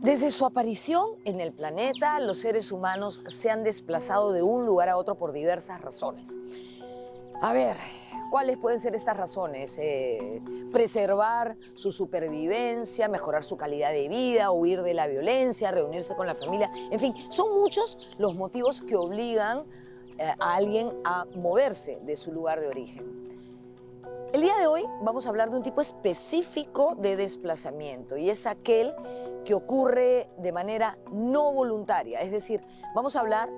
Desde su aparición en el planeta, los seres humanos se han desplazado de un lugar a otro por diversas razones. A ver, ¿cuáles pueden ser estas razones? Preservar su supervivencia, mejorar su calidad de vida, huir de la violencia, reunirse con la familia. En fin, son muchos los motivos que obligan a alguien a moverse de su lugar de origen. El día de hoy vamos a hablar de un tipo específico de desplazamiento y es aquel que ocurre de manera no voluntaria. Es decir, vamos a hablar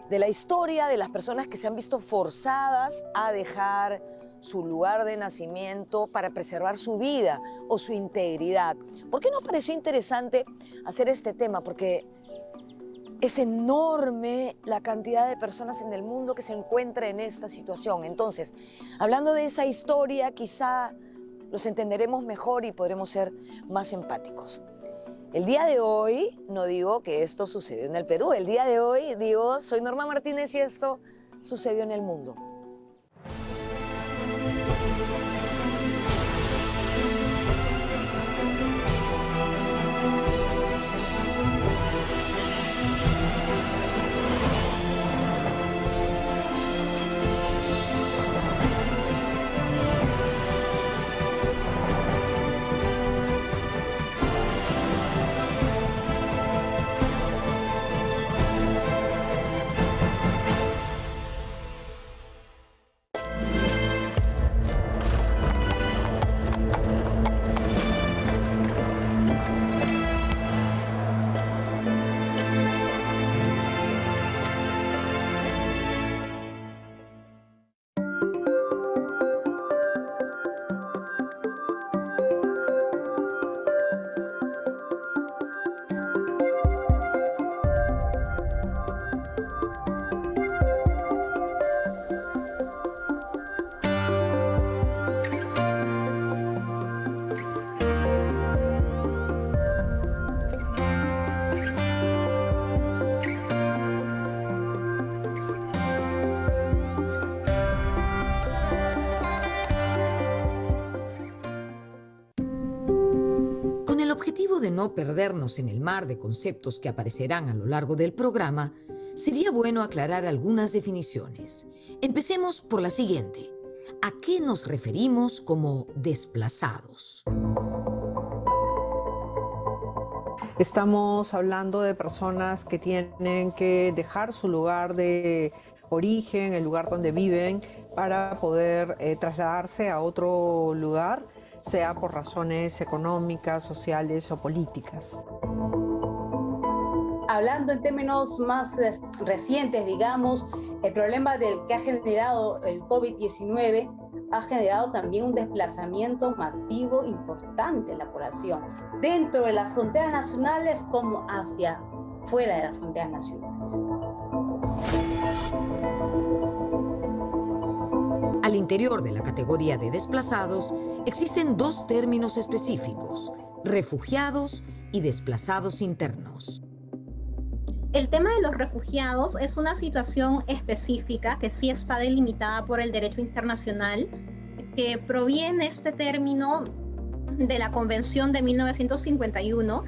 de la historia de las personas que se han visto forzadas a dejar su lugar de nacimiento para preservar su vida o su integridad. ¿Por qué nos pareció interesante hacer este tema? Porque es enorme la cantidad de personas en el mundo que se encuentra en esta situación. Entonces, hablando de esa historia, quizá los entenderemos mejor y podremos ser más empáticos. El día de hoy no digo que esto sucedió en el Perú. El día de hoy digo, soy Norma Martínez y esto sucedió en el mundo. Con el objetivo de no perdernos en el mar de conceptos que aparecerán a lo largo del programa, sería bueno aclarar algunas definiciones. Empecemos por la siguiente. ¿A qué nos referimos como desplazados? Estamos hablando de personas que tienen que dejar su lugar de origen, el lugar donde viven, para poder trasladarse a otro lugar, sea por razones económicas, sociales o políticas. Hablando en términos más recientes, digamos, el problema del que ha generado el COVID-19 ha generado también un desplazamiento masivo importante en la población, dentro de las fronteras nacionales como hacia fuera de las fronteras nacionales. Al interior de la categoría de desplazados existen dos términos específicos: refugiados y desplazados internos. El tema de los refugiados es una situación específica que sí está delimitada por el derecho internacional, que proviene este término de la Convención de 1951,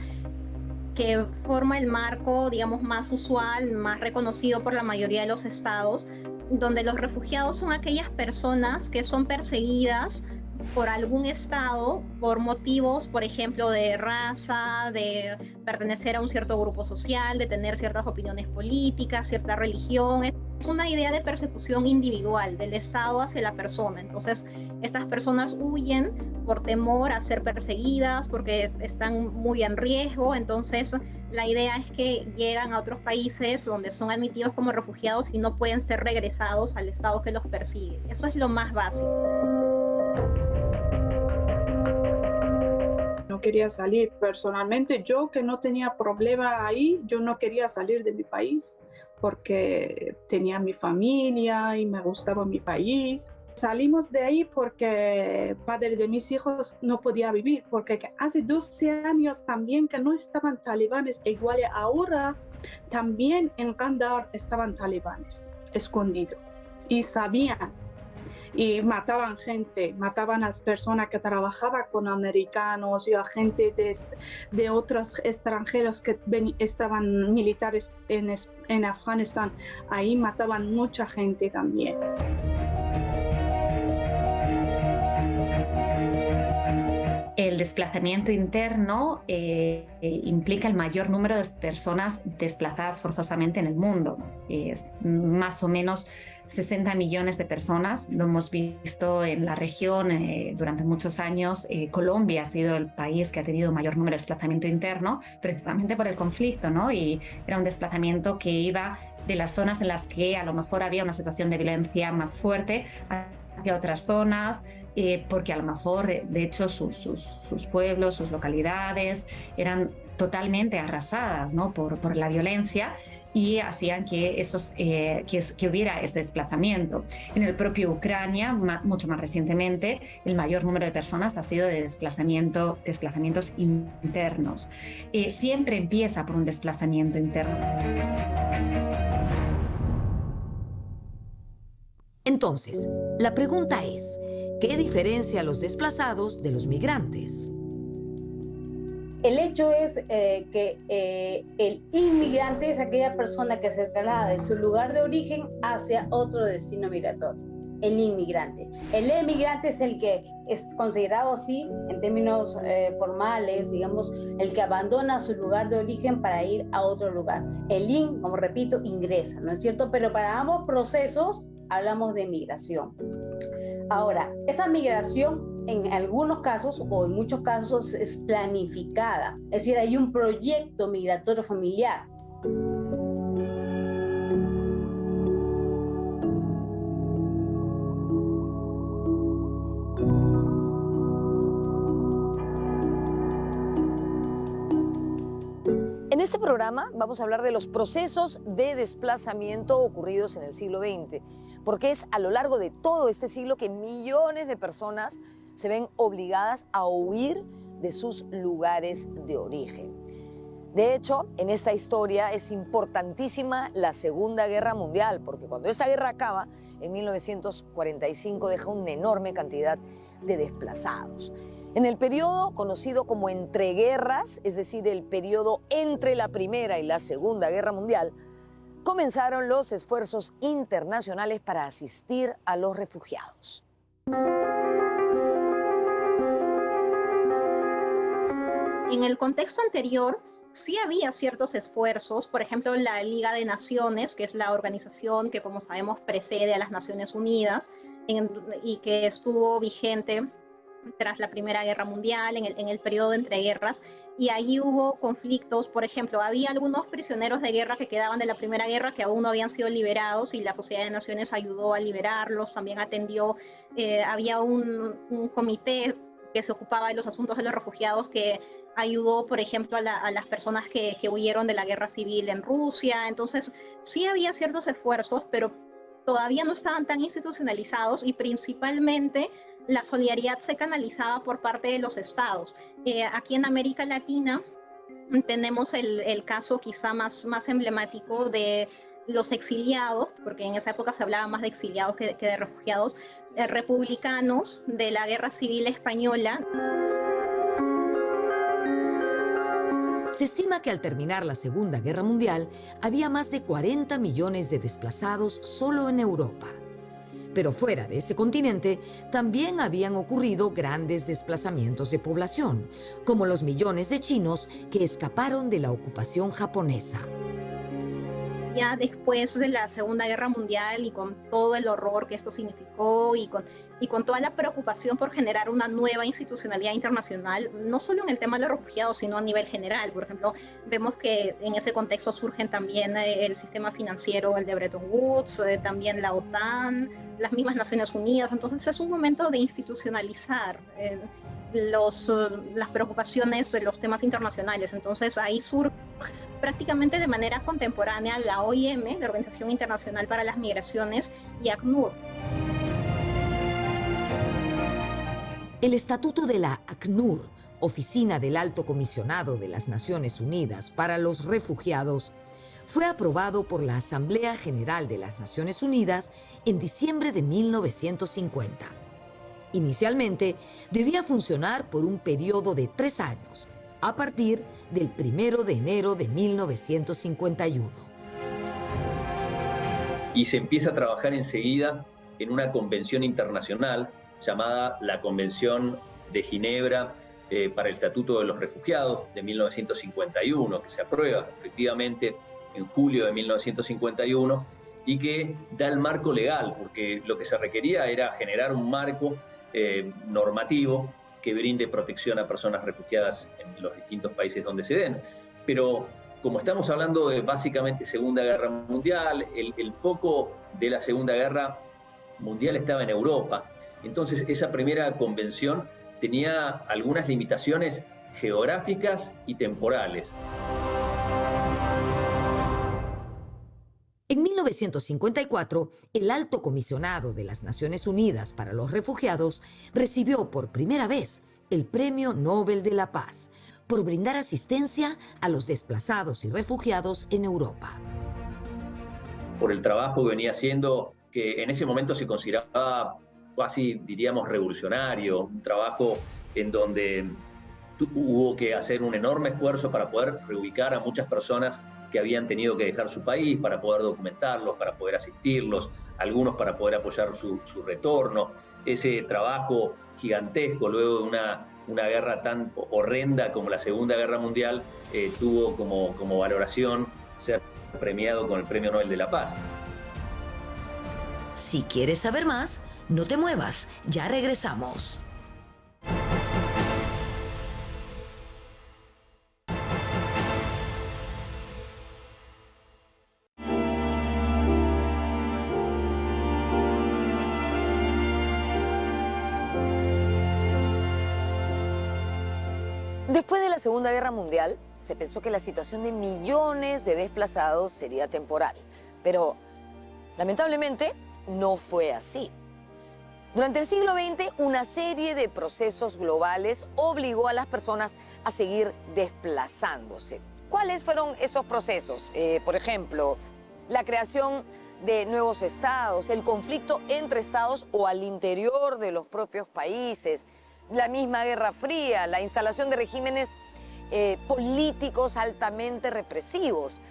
que forma el marco, digamos, más usual, más reconocido por la mayoría de los estados, donde los refugiados son aquellas personas que son perseguidas por algún estado por motivos, por ejemplo, de raza, de pertenecer a un cierto grupo social, de tener ciertas opiniones políticas, cierta religión. Es una idea de persecución individual del Estado hacia la persona. Entonces, estas personas huyen por temor a ser perseguidas, porque están muy en riesgo. Entonces, la idea es que llegan a otros países donde son admitidos como refugiados y no pueden ser regresados al Estado que los persigue. Eso es lo más básico. No quería salir. Personalmente, yo que no tenía problema ahí, yo no quería salir de mi país porque tenía mi familia y me gustaba mi país. Salimos de ahí porque el padre de mis hijos no podía vivir, porque hace 12 años también que no estaban talibanes, igual ahora también en Kandahar estaban talibanes escondidos y sabían. y mataban gente, mataban a las personas que trabajaban con americanos y a gente de otros extranjeros que estaban militares en Afganistán. Ahí mataban mucha gente también. El desplazamiento interno implica el mayor número de personas desplazadas forzosamente en el mundo. Es más o menos 60 millones de personas. Lo hemos visto en la región durante muchos años. Colombia ha sido el país que ha tenido mayor número de desplazamiento interno, precisamente por el conflicto, ¿no? Y era un desplazamiento que iba de las zonas en las que a lo mejor había una situación de violencia más fuerte hacia otras zonas, porque a lo mejor, de hecho, sus pueblos, sus localidades eran totalmente arrasadas, ¿no? por la violencia, y hacían que hubiera este desplazamiento. En el propio Ucrania, mucho más recientemente, el mayor número de personas ha sido de desplazamientos internos. Siempre empieza por un desplazamiento interno. Entonces, la pregunta es, ¿qué diferencia a los desplazados de los migrantes? El hecho es que el inmigrante es aquella persona que se traslada de su lugar de origen hacia otro destino migratorio. El inmigrante. El emigrante es el que es considerado así, en términos formales, digamos, el que abandona su lugar de origen para ir a otro lugar. El como repito, ingresa, ¿no es cierto? Pero para ambos procesos hablamos de migración. Ahora, esa migración en algunos casos o en muchos casos es planificada, es decir, hay un proyecto migratorio familiar. En este programa vamos a hablar de los procesos de desplazamiento ocurridos en el siglo XX, porque es a lo largo de todo este siglo que millones de personas se ven obligadas a huir de sus lugares de origen. De hecho, en esta historia es importantísima la Segunda Guerra Mundial, porque cuando esta guerra acaba, en 1945, deja una enorme cantidad de desplazados. En el periodo conocido como entreguerras, es decir, el periodo entre la Primera y la Segunda Guerra Mundial, comenzaron los esfuerzos internacionales para asistir a los refugiados. En el contexto anterior, sí había ciertos esfuerzos, por ejemplo, la Liga de Naciones, que es la organización que, como sabemos, precede a las Naciones Unidas y que estuvo vigente tras la Primera Guerra Mundial, en el periodo de entreguerras, y ahí hubo conflictos. Por ejemplo, había algunos prisioneros de guerra que quedaban de la Primera Guerra que aún no habían sido liberados, y la Sociedad de Naciones ayudó a liberarlos, también atendió, había un comité que se ocupaba de los asuntos de los refugiados que ayudó, por ejemplo, a las personas que huyeron de la guerra civil en Rusia. Entonces, sí había ciertos esfuerzos, pero todavía no estaban tan institucionalizados, y principalmente la solidaridad se canalizaba por parte de los estados. Aquí en América Latina tenemos el caso quizá más emblemático de los exiliados, porque en esa época se hablaba más de exiliados que de refugiados, republicanos de la Guerra Civil Española. Se estima que al terminar la Segunda Guerra Mundial había más de 40 millones de desplazados solo en Europa. Pero fuera de ese continente también habían ocurrido grandes desplazamientos de población, como los millones de chinos que escaparon de la ocupación japonesa. Ya después de la Segunda Guerra Mundial, y con todo el horror que esto significó, y con toda la preocupación por generar una nueva institucionalidad internacional, no solo en el tema de los refugiados, sino a nivel general. Por ejemplo, vemos que en ese contexto surgen también el sistema financiero, el de Bretton Woods, también la OTAN, las mismas Naciones Unidas. Entonces es un momento de institucionalizar las preocupaciones de los temas internacionales. Entonces ahí surge prácticamente de manera contemporánea la OIM, la Organización Internacional para las Migraciones, y ACNUR. El estatuto de la ACNUR, Oficina del Alto Comisionado de las Naciones Unidas para los Refugiados, fue aprobado por la Asamblea General de las Naciones Unidas en diciembre de 1950. Inicialmente, debía funcionar por un periodo de 3 años, a partir del 1 de enero de 1951. Y se empieza a trabajar enseguida en una convención internacional llamada la Convención de Ginebra para el Estatuto de los Refugiados de 1951, que se aprueba efectivamente en julio de 1951 y que da el marco legal, porque lo que se requería era generar un marco normativo que brinde protección a personas refugiadas en los distintos países donde se den. Pero como estamos hablando de básicamente Segunda Guerra Mundial, el foco de la Segunda Guerra Mundial estaba en Europa. Entonces esa primera convención tenía algunas limitaciones geográficas y temporales. En 1954, el Alto Comisionado de las Naciones Unidas para los Refugiados recibió por primera vez el Premio Nobel de la Paz por brindar asistencia a los desplazados y refugiados en Europa. Por el trabajo que venía haciendo, que en ese momento se consideraba casi, diríamos, revolucionario, un trabajo en donde hubo que hacer un enorme esfuerzo para poder reubicar a muchas personas que habían tenido que dejar su país, para poder documentarlos, para poder asistirlos, algunos para poder apoyar su retorno. Ese trabajo gigantesco, luego de una guerra tan horrenda como la Segunda Guerra Mundial, tuvo como valoración ser premiado con el Premio Nobel de la Paz. Si quieres saber más, no te muevas, ya regresamos. Después de la Segunda Guerra Mundial, se pensó que la situación de millones de desplazados sería temporal, pero lamentablemente no fue así. Durante el siglo XX, una serie de procesos globales obligó a las personas a seguir desplazándose. ¿Cuáles fueron esos procesos? Por ejemplo, la creación de nuevos estados, el conflicto entre estados o al interior de los propios países, la misma Guerra Fría, la instalación de regímenes políticos altamente represivos.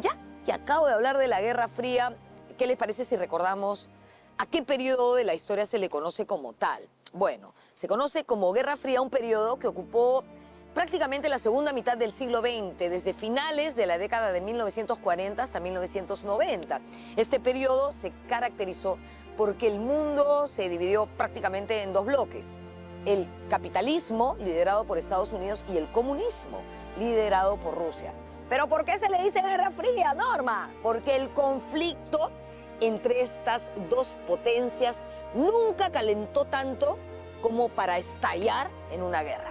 Ya que acabo de hablar de la Guerra Fría, ¿qué les parece si recordamos a qué periodo de la historia se le conoce como tal? Bueno, se conoce como Guerra Fría un periodo que ocupó prácticamente la segunda mitad del siglo XX, desde finales de la década de 1940 hasta 1990. Este periodo se caracterizó porque el mundo se dividió prácticamente en dos bloques: el capitalismo, liderado por Estados Unidos, y el comunismo, liderado por Rusia. ¿Pero por qué se le dice Guerra Fría, Norma? Porque el conflicto entre estas dos potencias nunca calentó tanto como para estallar en una guerra.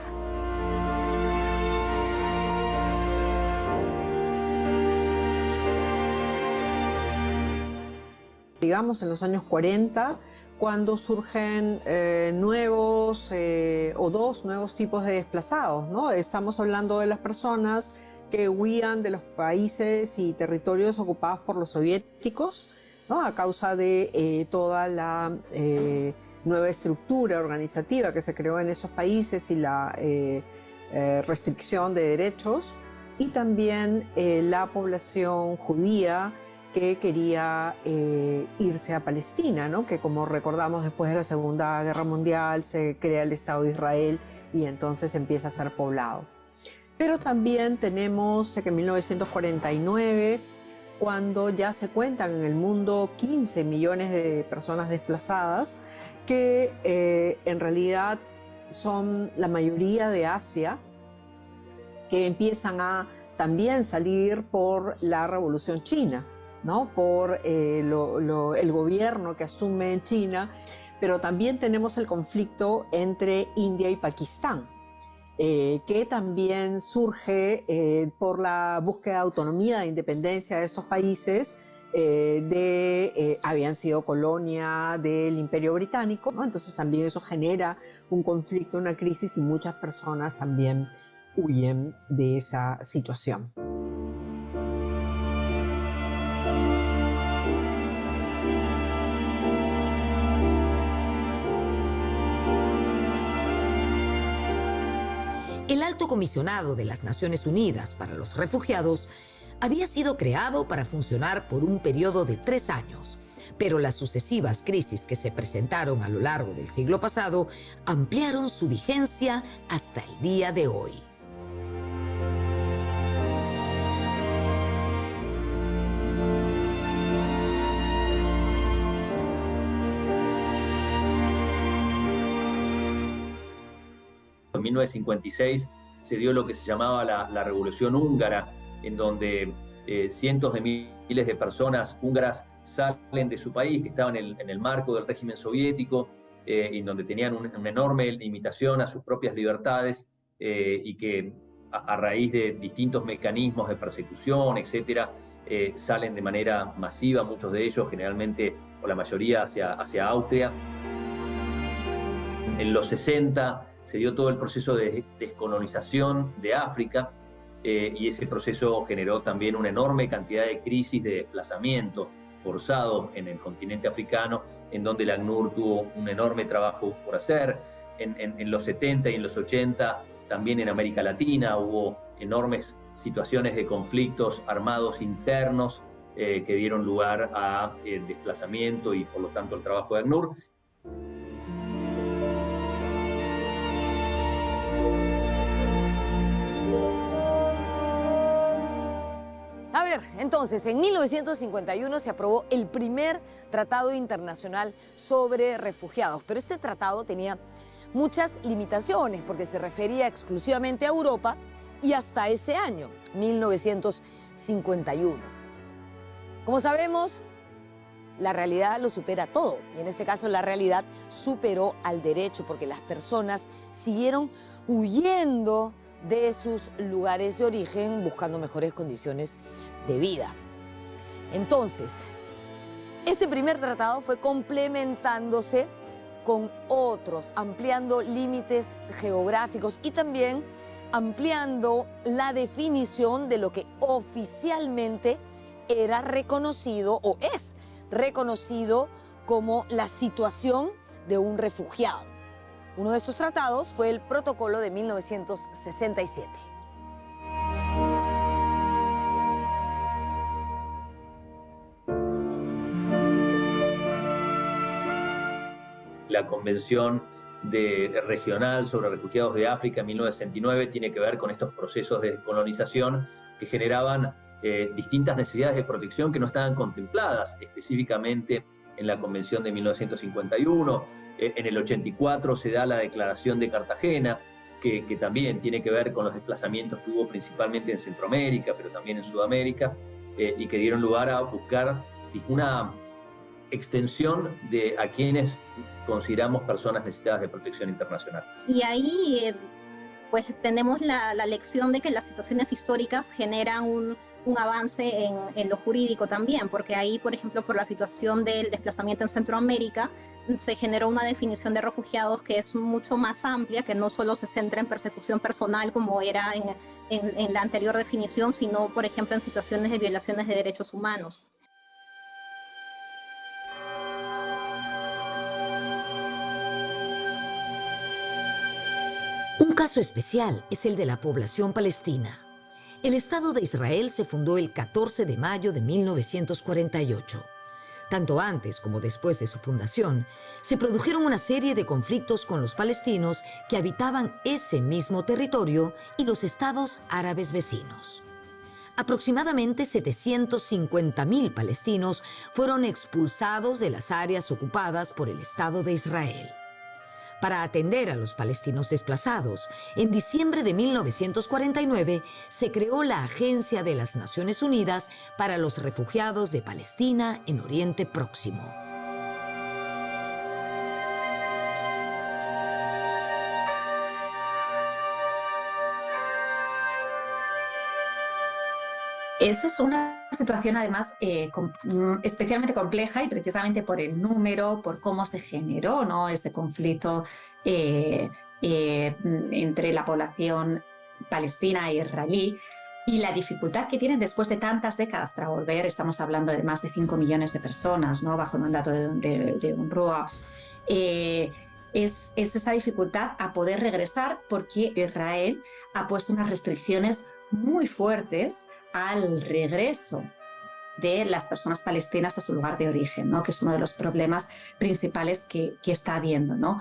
Digamos, en los años 40, cuando surgen nuevos o dos nuevos tipos de desplazados, ¿no? Estamos hablando de las personas que huían de los países y territorios ocupados por los soviéticos, ¿no? A causa de toda la nueva estructura organizativa que se creó en esos países y la restricción de derechos, y también la población judía que quería irse a Palestina, ¿no? Que, como recordamos, después de la Segunda Guerra Mundial se crea el Estado de Israel y entonces empieza a ser poblado. Pero también tenemos que en 1949, cuando ya se cuentan en el mundo 15 millones de personas desplazadas, que en realidad son la mayoría de Asia, que empiezan a también salir por la Revolución China, ¿no? Por el gobierno que asume en China, pero también tenemos el conflicto entre India y Pakistán, que también surge por la búsqueda de autonomía, de independencia de esos países, habían sido colonia del Imperio Británico, ¿no? Entonces también eso genera un conflicto, una crisis, y muchas personas también huyen de esa situación. El Alto Comisionado de las Naciones Unidas para los Refugiados había sido creado para funcionar por un periodo de 3 años, pero las sucesivas crisis que se presentaron a lo largo del siglo pasado ampliaron su vigencia hasta el día de hoy. En 1956 se dio lo que se llamaba la Revolución Húngara, en donde cientos de miles de personas húngaras salen de su país, que estaban en el marco del régimen soviético, en donde tenían una enorme limitación a sus propias libertades, y que a raíz de distintos mecanismos de persecución, etcétera, salen de manera masiva, muchos de ellos, generalmente, o la mayoría, hacia Austria. En los 60 se dio todo el proceso de descolonización de África, y ese proceso generó también una enorme cantidad de crisis de desplazamiento forzado en el continente africano, en donde el ACNUR tuvo un enorme trabajo por hacer. En los 70 y en los 80, también en América Latina, hubo enormes situaciones de conflictos armados internos que dieron lugar a desplazamiento y, por lo tanto, el trabajo de ACNUR. A ver, entonces, en 1951 se aprobó el primer tratado internacional sobre refugiados, pero este tratado tenía muchas limitaciones porque se refería exclusivamente a Europa y hasta ese año, 1951. Como sabemos, la realidad lo supera todo, y en este caso la realidad superó al derecho porque las personas siguieron huyendo de sus lugares de origen buscando mejores condiciones de vida. Entonces, este primer tratado fue complementándose con otros, ampliando límites geográficos y también ampliando la definición de lo que oficialmente era reconocido o es reconocido como la situación de un refugiado. Uno de estos tratados fue el Protocolo de 1967. La Convención Regional sobre Refugiados de África en 1969 tiene que ver con estos procesos de descolonización que generaban distintas necesidades de protección que no estaban contempladas específicamente en la Convención de 1951. En el 84 se da la Declaración de Cartagena, que también tiene que ver con los desplazamientos que hubo principalmente en Centroamérica, pero también en Sudamérica, y que dieron lugar a buscar una extensión de a quienes consideramos personas necesitadas de protección internacional. Y ahí pues tenemos la lección de que las situaciones históricas generan un avance en lo jurídico también, porque ahí, por ejemplo, por la situación del desplazamiento en Centroamérica, se generó una definición de refugiados que es mucho más amplia, que no solo se centra en persecución personal como era en la anterior definición, sino, por ejemplo, en situaciones de violaciones de derechos humanos. Un caso especial es el de la población palestina. El Estado de Israel se fundó el 14 de mayo de 1948. Tanto antes como después de su fundación, se produjeron una serie de conflictos con los palestinos que habitaban ese mismo territorio y los estados árabes vecinos. Aproximadamente 750.000 palestinos fueron expulsados de las áreas ocupadas por el Estado de Israel. Para atender a los palestinos desplazados, en diciembre de 1949 se creó la Agencia de las Naciones Unidas para los Refugiados de Palestina en Oriente Próximo. Esa es una situación además especialmente compleja y precisamente por el número, por cómo se generó, ¿no?, ese conflicto entre la población palestina e israelí y la dificultad que tienen después de tantas décadas para volver. Estamos hablando de más de 5 millones de personas, ¿no?, bajo el mandato de UNRWA. es esa dificultad a poder regresar, porque Israel ha puesto unas restricciones muy fuertes al regreso de las personas palestinas a su lugar de origen, ¿no? Que es uno de los problemas principales que está habiendo, ¿no?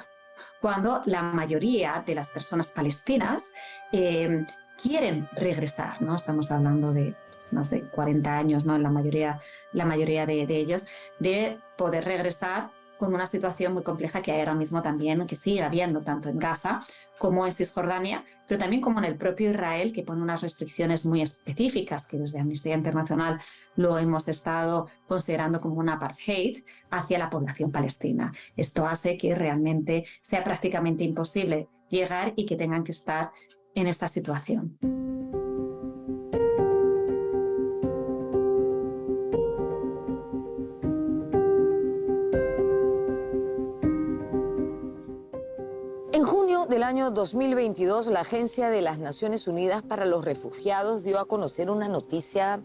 Cuando la mayoría de las personas palestinas quieren regresar, ¿no? Estamos hablando de más de 40 años, ¿no? La mayoría de ellos, de poder regresar con una situación muy compleja que hay ahora mismo también, que sigue habiendo tanto en Gaza como en Cisjordania, pero también como en el propio Israel, que pone unas restricciones muy específicas, que desde Amnistía Internacional lo hemos estado considerando como un apartheid hacia la población palestina. Esto hace que realmente sea prácticamente imposible llegar y que tengan que estar en esta situación. En junio del año 2022, la Agencia de las Naciones Unidas para los Refugiados dio a conocer una noticia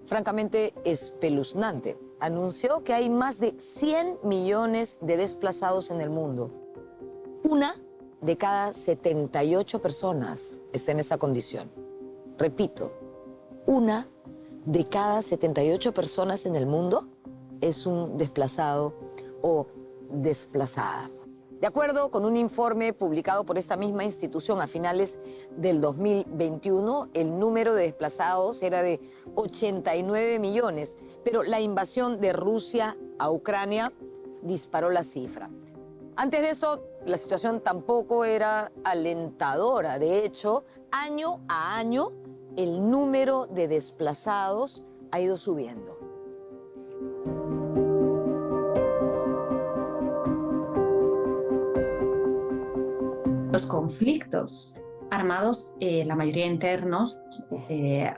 francamente espeluznante. Anunció que hay más de 100 millones de desplazados en el mundo. Una de cada 78 personas está en esa condición. Repito, una de cada 78 personas en el mundo es un desplazado o desplazada. De acuerdo con un informe publicado por esta misma institución a finales del 2021, el número de desplazados era de 89 millones, pero la invasión de Rusia a Ucrania disparó la cifra. Antes de esto, la situación tampoco era alentadora. De hecho, año a año, el número de desplazados ha ido subiendo. Los conflictos armados, la mayoría internos,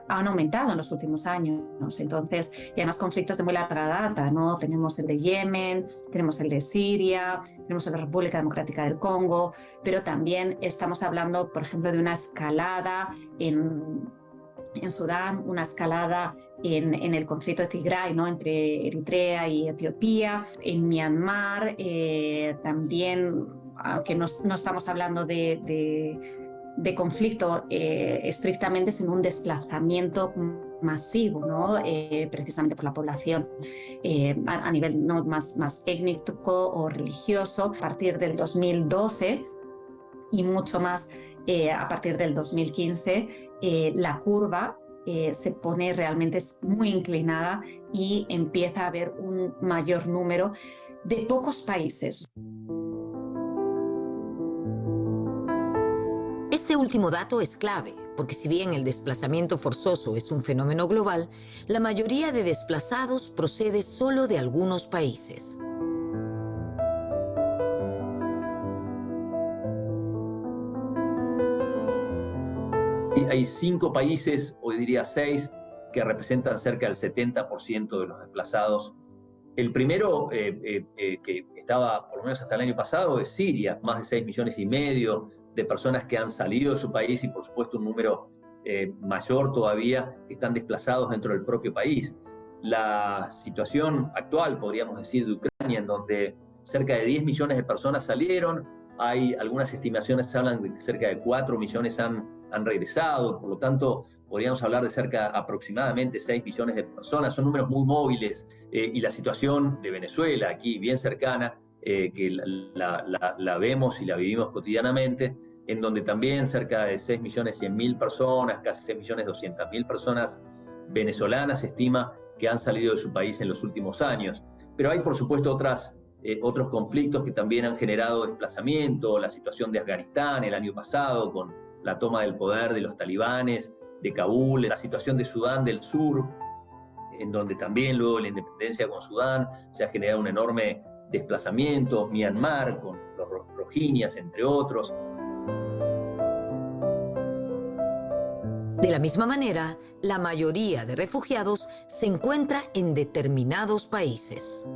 han aumentado en los últimos años. Entonces, y además conflictos de muy larga data, ¿no? Tenemos el de Yemen, tenemos el de Siria, tenemos el de la República Democrática del Congo, pero también estamos hablando, por ejemplo, de una escalada en Sudán, una escalada en el conflicto de Tigray, ¿no? Entre Eritrea y Etiopía, en Myanmar, también, aunque no estamos hablando de conflicto estrictamente, sino un desplazamiento masivo, ¿no? Precisamente por la población a nivel no más étnico o religioso, a partir del 2012 y mucho más a partir del 2015, la curva se pone realmente muy inclinada y empieza a haber un mayor número de pocos países. Este último dato es clave, porque si bien el desplazamiento forzoso es un fenómeno global, la mayoría de desplazados procede solo de algunos países. Hay 5 países, o diría 6, que representan cerca del 70% de los desplazados. El primero, que estaba por lo menos hasta el año pasado, es Siria, más de 6 millones y medio de personas que han salido de su país y por supuesto un número mayor todavía que están desplazados dentro del propio país. La situación actual, podríamos decir, de Ucrania, en donde cerca de 10 millones de personas salieron, hay algunas estimaciones que hablan de que cerca de 4 millones han regresado, por lo tanto podríamos hablar de cerca aproximadamente 6 millones de personas, son números muy móviles, y la situación de Venezuela, aquí bien cercana, que la vemos y la vivimos cotidianamente, en donde también cerca de 6 millones 100 mil personas, casi 6 millones 200 mil personas venezolanas se estima que han salido de su país en los últimos años. Pero hay por supuesto otros conflictos que también han generado desplazamiento, la situación de Afganistán el año pasado con la toma del poder de los talibanes, de Kabul, la situación de Sudán del Sur, en donde también luego de la independencia con Sudán se ha generado un enorme desplazamiento, Myanmar con los rohingyas, entre otros. De la misma manera, la mayoría de refugiados se encuentra en determinados países.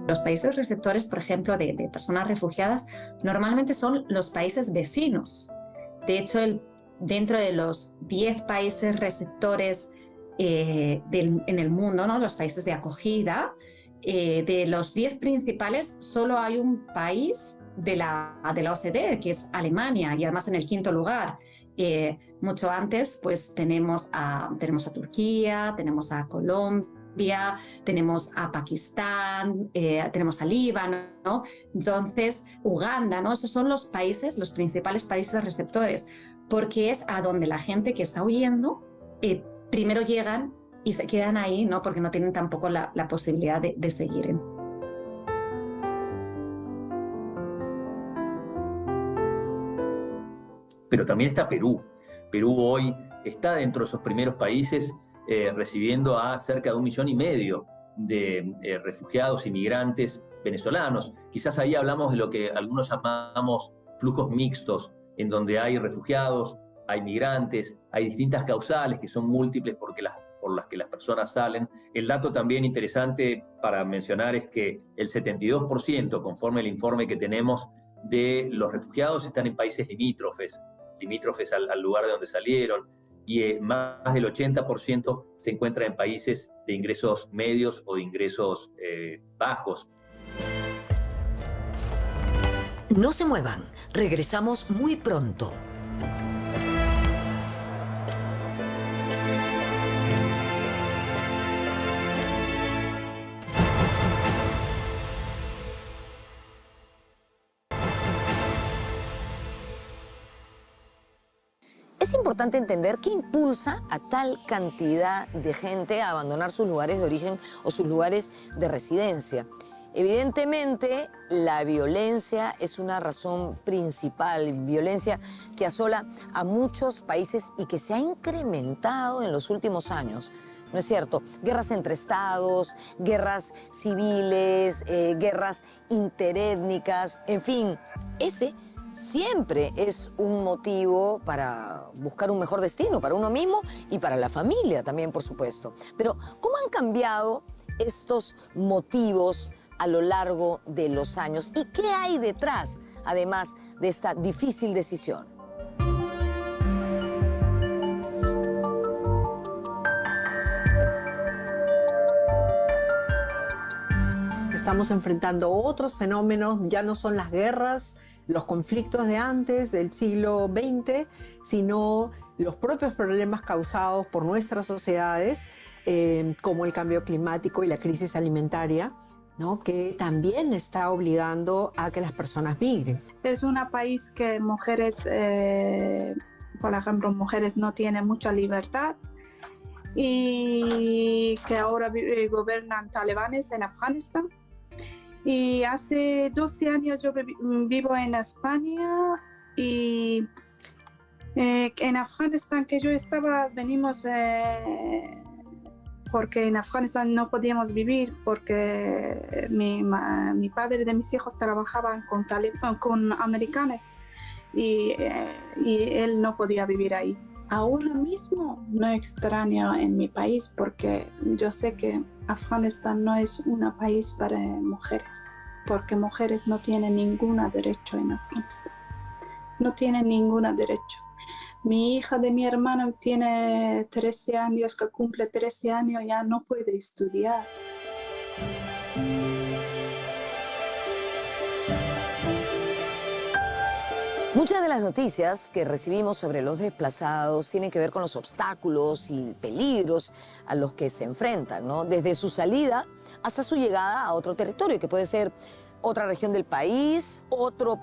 Los países receptores, por ejemplo, de personas refugiadas, normalmente son los países vecinos. De hecho, dentro de los 10 países receptores en el mundo, ¿no? Los países de acogida, de los 10 principales, solo hay un país de la OCDE, que es Alemania, y además en el 5º lugar. Mucho antes, pues tenemos a Turquía, tenemos a Colombia, tenemos a Pakistán, tenemos a Líbano, ¿no? Entonces, Uganda, ¿no? Esos son los países, los principales países receptores, porque es a donde la gente que está huyendo primero llegan y se quedan ahí, ¿no? Porque no tienen tampoco la posibilidad de seguir. Pero también está Perú. Perú hoy está dentro de esos primeros países recibiendo a cerca de 1,5 millones de refugiados, inmigrantes venezolanos. Quizás ahí hablamos de lo que algunos llamamos flujos mixtos, en donde hay refugiados, hay migrantes, hay distintas causales que son múltiples por las que las personas salen. El dato también interesante para mencionar es que el 72%, conforme el informe que tenemos, de los refugiados están en países limítrofes al lugar de donde salieron, y más del 80% se encuentra en países de ingresos medios o de ingresos bajos. No se muevan, regresamos muy pronto. Es importante entender qué impulsa a tal cantidad de gente a abandonar sus lugares de origen o sus lugares de residencia. Evidentemente, la violencia es una razón principal, violencia que asola a muchos países y que se ha incrementado en los últimos años. ¿No es cierto? Guerras entre estados, guerras civiles, guerras interétnicas, en fin, ese siempre es un motivo para buscar un mejor destino para uno mismo y para la familia también, por supuesto. Pero, ¿cómo han cambiado estos motivos a lo largo de los años? ¿Y qué hay detrás, además de esta difícil decisión? Estamos enfrentando otros fenómenos, ya no son las guerras, los conflictos de antes, del siglo XX, sino los propios problemas causados por nuestras sociedades, como el cambio climático y la crisis alimentaria, ¿no? Que también está obligando a que las personas migren. Es un país que mujeres, por ejemplo, mujeres no tienen mucha libertad y que ahora gobiernan talibanes en Afganistán. Y hace 12 años yo vivo en España y en Afganistán que yo estaba, venimos porque en Afganistán no podíamos vivir porque mi padre de mis hijos trabajaban con americanos y él no podía vivir ahí. Ahora mismo no extraño en mi país porque yo sé que Afganistán no es un país para mujeres, porque mujeres no tienen ningún derecho en Afganistán. No tienen ningún derecho. Mi hija de mi hermana tiene 13 años, que cumple 13 años, ya no puede estudiar. Muchas de las noticias que recibimos sobre los desplazados tienen que ver con los obstáculos y peligros a los que se enfrentan, ¿no? Desde su salida hasta su llegada a otro territorio, que puede ser otra región del país, otro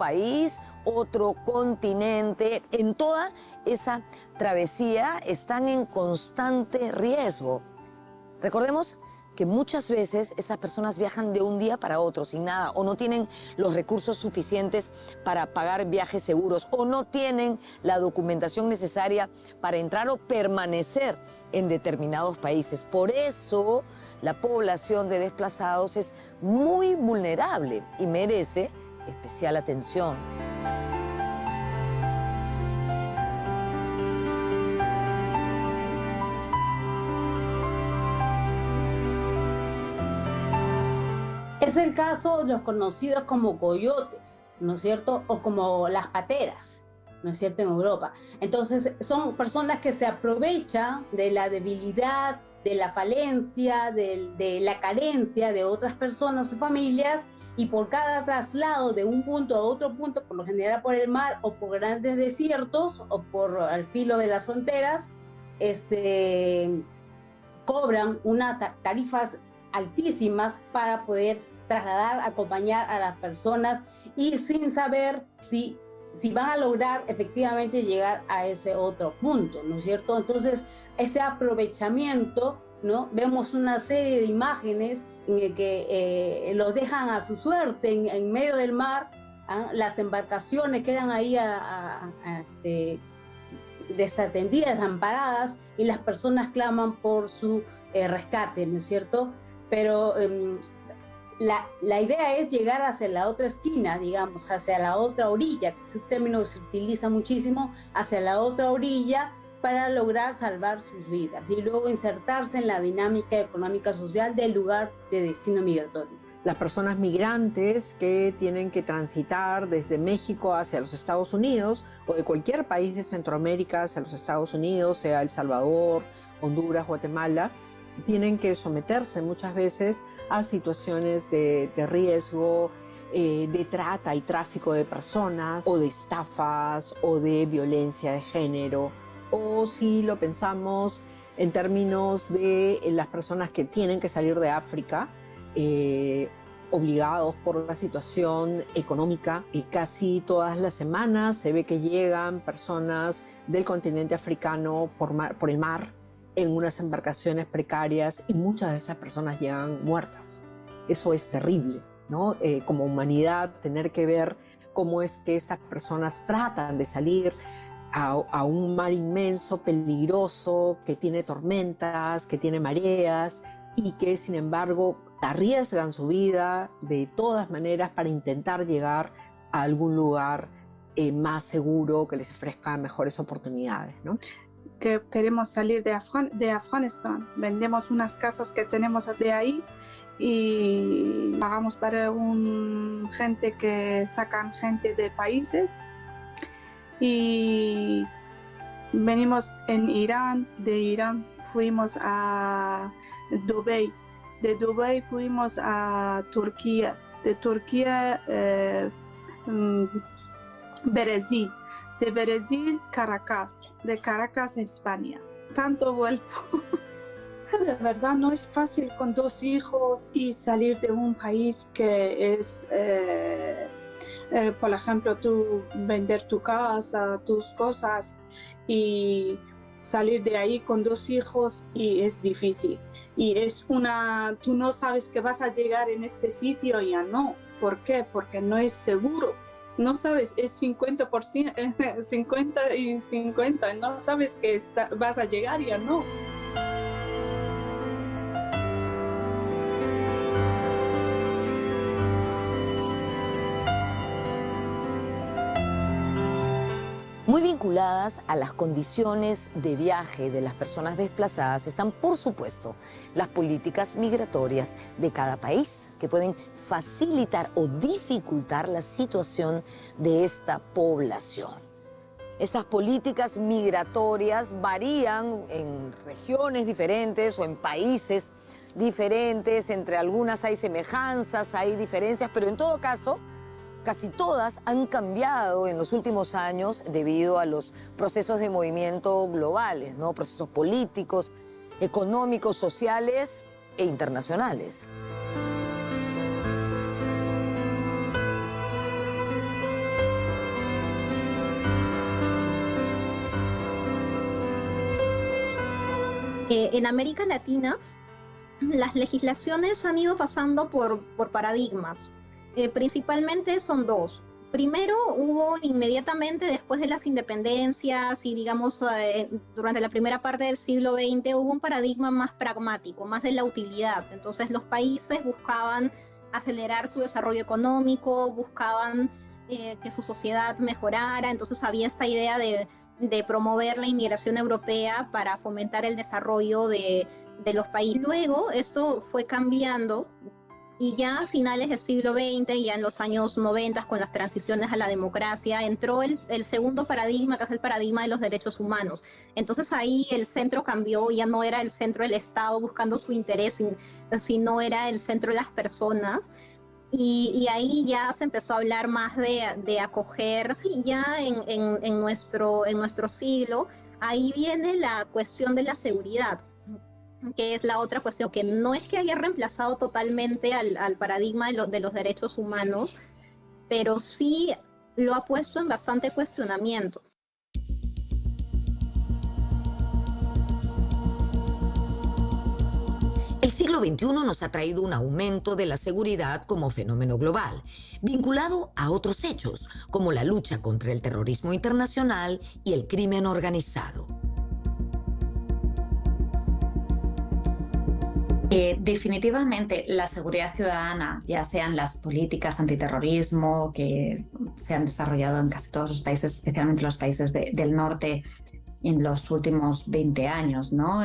continente. En toda esa travesía están en constante riesgo. Recordemos que muchas veces esas personas viajan de un día para otro sin nada, o no tienen los recursos suficientes para pagar viajes seguros, o no tienen la documentación necesaria para entrar o permanecer en determinados países. Por eso la población de desplazados es muy vulnerable y merece especial atención. Es el caso de los conocidos como coyotes, ¿no es cierto? O como las pateras. ¿no es cierto?, en Europa. Entonces, son personas que se aprovechan de la debilidad, de la falencia, de la carencia de otras personas o familias, y por cada traslado de un punto a otro punto, por lo general por el mar o por grandes desiertos o por al filo de las fronteras, cobran unas tarifas altísimas para poder trasladar, acompañar a las personas, y sin saber si van a lograr efectivamente llegar a ese otro punto, ¿no es cierto? Entonces, ese aprovechamiento, ¿no? Vemos una serie de imágenes en el que los dejan a su suerte en medio del mar, ¿ah? Las embarcaciones quedan ahí desatendidas, amparadas, y las personas claman por su rescate, ¿no es cierto? Pero la idea es llegar hacia la otra esquina, digamos, hacia la otra orilla, que es un término que se utiliza muchísimo, hacia la otra orilla, para lograr salvar sus vidas y luego insertarse en la dinámica económica social del lugar de destino migratorio. Las personas migrantes que tienen que transitar desde México hacia los Estados Unidos o de cualquier país de Centroamérica hacia los Estados Unidos, sea El Salvador, Honduras, Guatemala, tienen que someterse muchas veces a situaciones de riesgo, de trata y tráfico de personas, o de estafas, o de violencia de género, o si lo pensamos en términos de las personas que tienen que salir de África, obligados por la situación económica, y casi todas las semanas se ve que llegan personas del continente africano por el mar en unas embarcaciones precarias, y muchas de esas personas llegan muertas. Eso es terrible, ¿no? Como humanidad, tener que ver cómo es que estas personas tratan de salir a un mar inmenso, peligroso, que tiene tormentas, que tiene mareas, y que sin embargo arriesgan su vida de todas maneras para intentar llegar a algún lugar más seguro, que les ofrezca mejores oportunidades, ¿no? Que queremos salir de Afganistán, vendemos unas casas que tenemos de ahí y pagamos para gente que sacan gente de países, y venimos en Irán, de Irán fuimos a Dubái, de Dubái fuimos a Turquía, de Turquía Brasil, de Brasil Caracas, de Caracas España, tanto vuelto. De verdad no es fácil con 2 hijos y salir de un país que es, por ejemplo, tú vender tu casa, tus cosas, y salir de ahí con 2 hijos, y es difícil. Y es tú no sabes que vas a llegar en este sitio, ya no. ¿Por qué? Porque no es seguro. No sabes, es 50%, 50 y 50, no sabes que vas a llegar, ya no. Muy vinculadas a las condiciones de viaje de las personas desplazadas están, por supuesto, las políticas migratorias de cada país, que pueden facilitar o dificultar la situación de esta población. Estas políticas migratorias varían en regiones diferentes o en países diferentes. Entre algunas hay semejanzas, hay diferencias, pero en todo caso, casi todas han cambiado en los últimos años debido a los procesos de movimiento globales, ¿no? Procesos políticos, económicos, sociales e internacionales. En América Latina, las legislaciones han ido pasando por paradigmas. Principalmente son 2. Primero, hubo inmediatamente después de las independencias y digamos durante la primera parte del siglo XX, hubo un paradigma más pragmático, más de la utilidad. Entonces los países buscaban acelerar su desarrollo económico, buscaban que su sociedad mejorara. Entonces había esta idea de promover la inmigración europea para fomentar el desarrollo de los países. Luego esto fue cambiando Y ya a finales del siglo XX, ya en los años 90, con las transiciones a la democracia, entró el segundo paradigma, que es el paradigma de los derechos humanos. Entonces ahí el centro cambió, ya no era el centro del Estado buscando su interés, sino era el centro de las personas. Y ahí ya se empezó a hablar más de acoger. Y ya en nuestro siglo, ahí viene la cuestión de la seguridad, que es la otra cuestión, que no es que haya reemplazado totalmente al paradigma de los derechos humanos, pero sí lo ha puesto en bastante cuestionamiento. El siglo XXI nos ha traído un aumento de la seguridad como fenómeno global, vinculado a otros hechos, como la lucha contra el terrorismo internacional y el crimen organizado. Definitivamente la seguridad ciudadana, ya sean las políticas antiterrorismo que se han desarrollado en casi todos los países, especialmente los países del norte en los últimos 20 años, ¿no?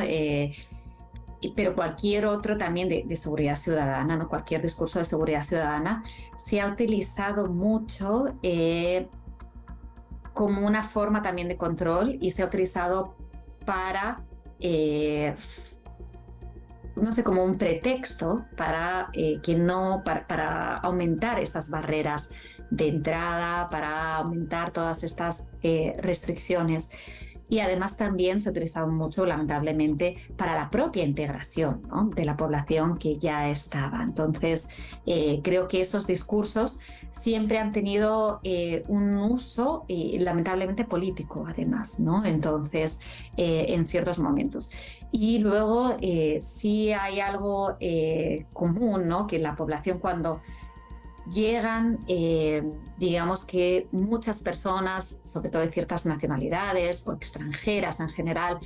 Pero cualquier otro también de seguridad ciudadana, ¿no? Cualquier discurso de seguridad ciudadana se ha utilizado mucho como una forma también de control y se ha utilizado para no sé, como un pretexto para para aumentar esas barreras de entrada, para aumentar todas estas restricciones. Y además también se ha utilizado mucho, lamentablemente, para la propia integración, ¿no?, de la población que ya estaba. Entonces, creo que esos discursos siempre han tenido un uso, lamentablemente, político, además, ¿no? Entonces, en ciertos momentos. Y luego, sí hay algo común, ¿no?, que la población cuando llegan, digamos que muchas personas, sobre todo de ciertas nacionalidades o extranjeras en general,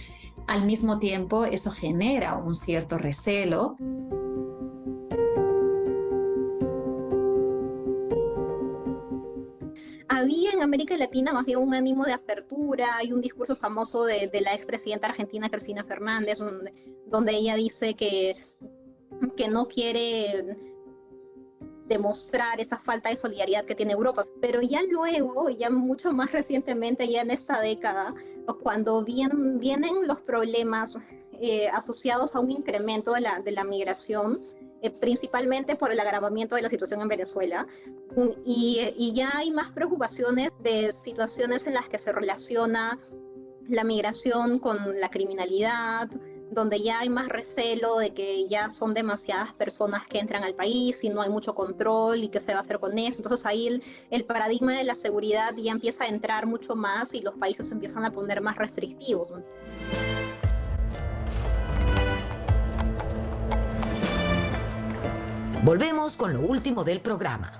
al mismo tiempo eso genera un cierto recelo. Había en América Latina más bien un ánimo de apertura. Hay un discurso famoso de la expresidenta argentina Cristina Fernández, donde ella dice que no quiere demostrar esa falta de solidaridad que tiene Europa. Pero ya luego, ya mucho más recientemente, ya en esta década, cuando vienen los problemas asociados a un incremento de la migración, principalmente por el agravamiento de la situación en Venezuela, y ya hay más preocupaciones de situaciones en las que se relaciona la migración con la criminalidad, donde ya hay más recelo de que ya son demasiadas personas que entran al país y no hay mucho control y qué se va a hacer con eso. Entonces ahí el paradigma de la seguridad ya empieza a entrar mucho más y los países empiezan a poner más restrictivos. Volvemos con lo último del programa.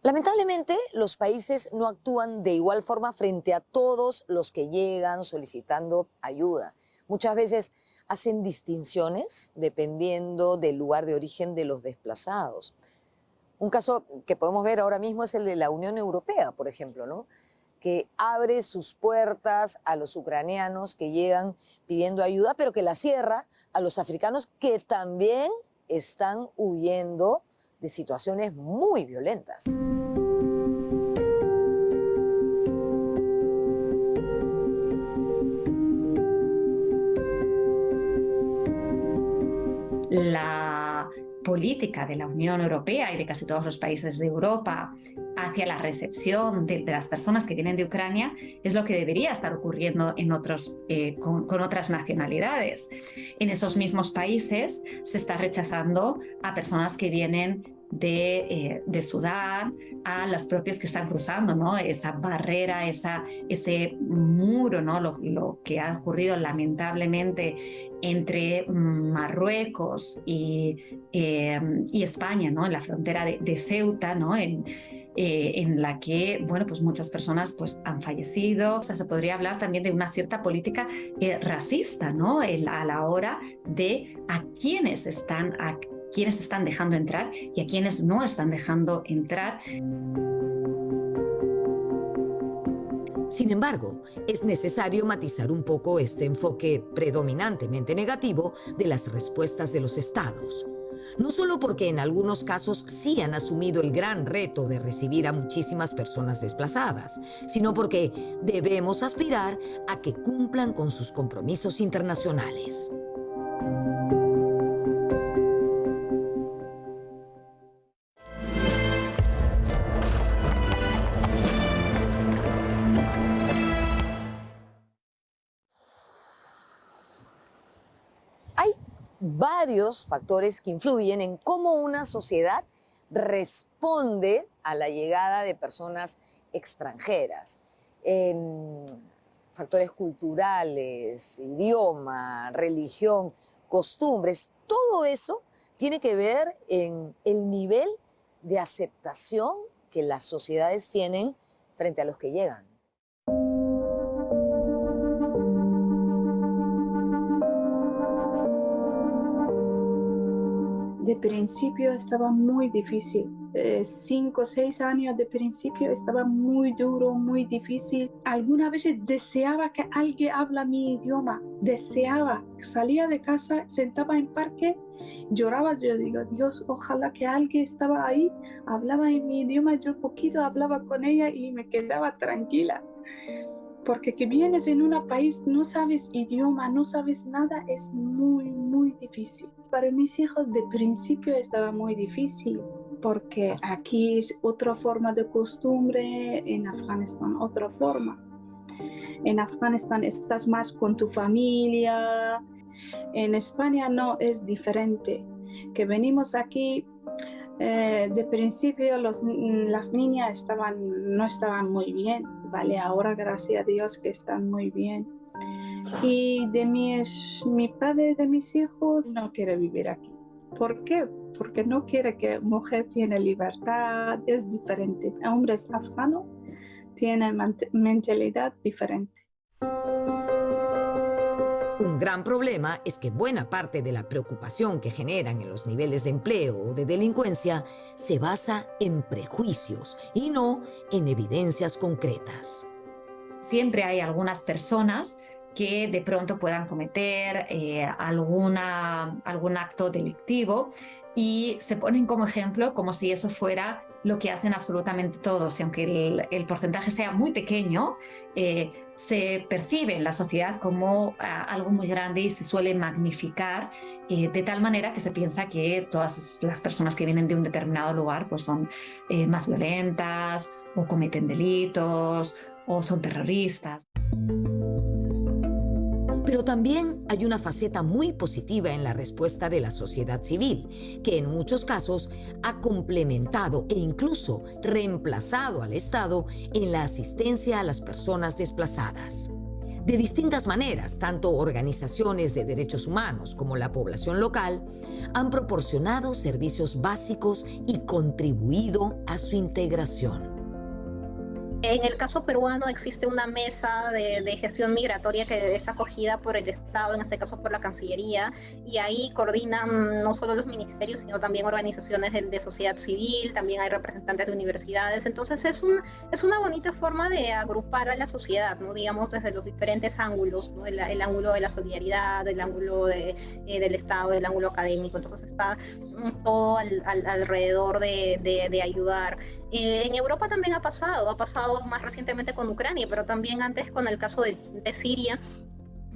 Lamentablemente, los países no actúan de igual forma frente a todos los que llegan solicitando ayuda. Muchas veces hacen distinciones dependiendo del lugar de origen de los desplazados. Un caso que podemos ver ahora mismo es el de la Unión Europea, por ejemplo, ¿no?, que abre sus puertas a los ucranianos que llegan pidiendo ayuda, pero que la cierra a los africanos que también están huyendo de situaciones muy violentas. La política de la Unión Europea y de casi todos los países de Europa hacia la recepción de las personas que vienen de Ucrania es lo que debería estar ocurriendo en con otras nacionalidades. En esos mismos países se está rechazando a personas que vienen de Sudán, a las propias que están cruzando, ¿no?, esa barrera, ese muro, ¿no?, lo que ha ocurrido lamentablemente entre Marruecos y España, ¿no?, en la frontera de Ceuta, ¿no?, en la que, bueno, pues muchas personas pues han fallecido. O sea, se podría hablar también de una cierta política racista, ¿no?, a la hora de a quienes están quiénes están dejando entrar y a quiénes no están dejando entrar. Sin embargo, es necesario matizar un poco este enfoque predominantemente negativo de las respuestas de los estados. No solo porque en algunos casos sí han asumido el gran reto de recibir a muchísimas personas desplazadas, sino porque debemos aspirar a que cumplan con sus compromisos internacionales. Hay varios factores que influyen en cómo una sociedad responde a la llegada de personas extranjeras. Factores culturales, idioma, religión, costumbres, todo eso tiene que ver en el nivel de aceptación que las sociedades tienen frente a los que llegan. De principio estaba muy difícil. 5 o 6 años de principio estaba muy duro, muy difícil. Algunas veces deseaba que alguien habla mi idioma. Deseaba. Salía de casa, sentaba en parque, lloraba. Yo digo, Dios, ojalá que alguien estaba ahí, hablaba en mi idioma. Yo poquito hablaba con ella y me quedaba tranquila. Porque que vienes en un país, no sabes idioma, no sabes nada, es muy, muy difícil. Para mis hijos de principio estaba muy difícil, porque aquí es otra forma de costumbre, en Afganistán otra forma. En Afganistán estás más con tu familia, en España no, es diferente. Que venimos aquí, de principio las niñas no estaban muy bien, ¿vale? Ahora gracias a Dios que están muy bien. Y mi padre de mis hijos no quiere vivir aquí. ¿Por qué? Porque no quiere que mujer tiene libertad, es diferente. Hombres afganos tienen mentalidad diferente. Un gran problema es que buena parte de la preocupación que generan en los niveles de empleo o de delincuencia se basa en prejuicios y no en evidencias concretas. Siempre hay algunas personas que de pronto puedan cometer algún acto delictivo y se ponen como ejemplo como si eso fuera lo que hacen absolutamente todos. Y aunque el porcentaje sea muy pequeño, se percibe en la sociedad como algo muy grande y se suele magnificar de tal manera que se piensa que todas las personas que vienen de un determinado lugar pues son más violentas o cometen delitos o son terroristas. Pero también hay una faceta muy positiva en la respuesta de la sociedad civil, que en muchos casos ha complementado e incluso reemplazado al Estado en la asistencia a las personas desplazadas. De distintas maneras, tanto organizaciones de derechos humanos como la población local han proporcionado servicios básicos y contribuido a su integración. En el caso peruano existe una mesa de gestión migratoria que es acogida por el Estado, en este caso por la Cancillería, y ahí coordinan no solo los ministerios, sino también organizaciones de sociedad civil, también hay representantes de universidades. Entonces es una bonita forma de agrupar a la sociedad, ¿no? Digamos, desde los diferentes ángulos, ¿no? El ángulo de la solidaridad, el ángulo del Estado, el ángulo académico. Entonces está todo alrededor de ayudar. En Europa también ha pasado más recientemente con Ucrania, pero también antes con el caso de Siria.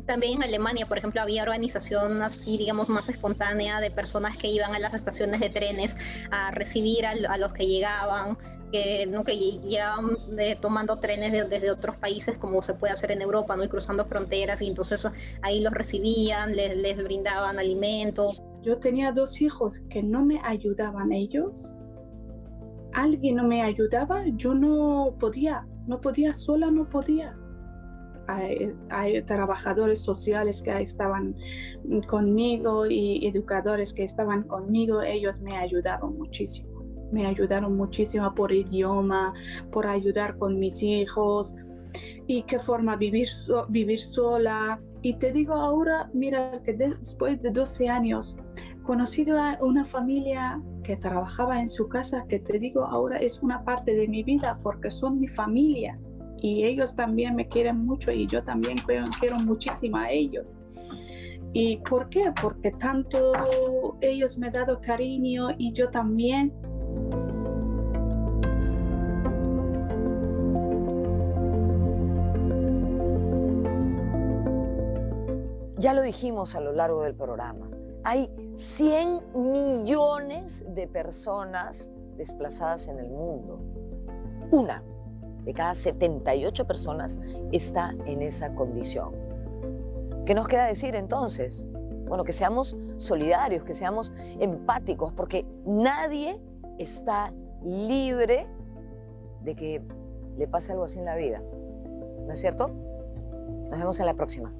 También en Alemania, por ejemplo, había organización así, digamos, más espontánea de personas que iban a las estaciones de trenes a recibir a los que llegaban, que llegaban tomando trenes desde otros países, como se puede hacer en Europa, ¿no? Y cruzando fronteras, y entonces ahí los recibían, les brindaban alimentos. Yo tenía 2 hijos que no me ayudaban ellos. Alguien no me ayudaba, yo no podía sola, no podía. Hay trabajadores sociales que estaban conmigo y educadores que estaban conmigo, ellos me ayudaron muchísimo por idioma, por ayudar con mis hijos y qué forma vivir sola. Y te digo ahora, mira, que después de 12 años conocido a una familia que trabajaba en su casa, que te digo ahora es una parte de mi vida porque son mi familia y ellos también me quieren mucho y yo también quiero muchísimo a ellos. ¿Y por qué? Porque tanto ellos me han dado cariño y yo también. Ya lo dijimos a lo largo del programa, hay 100 millones de personas desplazadas en el mundo. Una de cada 78 personas está en esa condición. ¿Qué nos queda decir entonces? Bueno, que seamos solidarios, que seamos empáticos, porque nadie está libre de que le pase algo así en la vida. ¿No es cierto? Nos vemos en la próxima.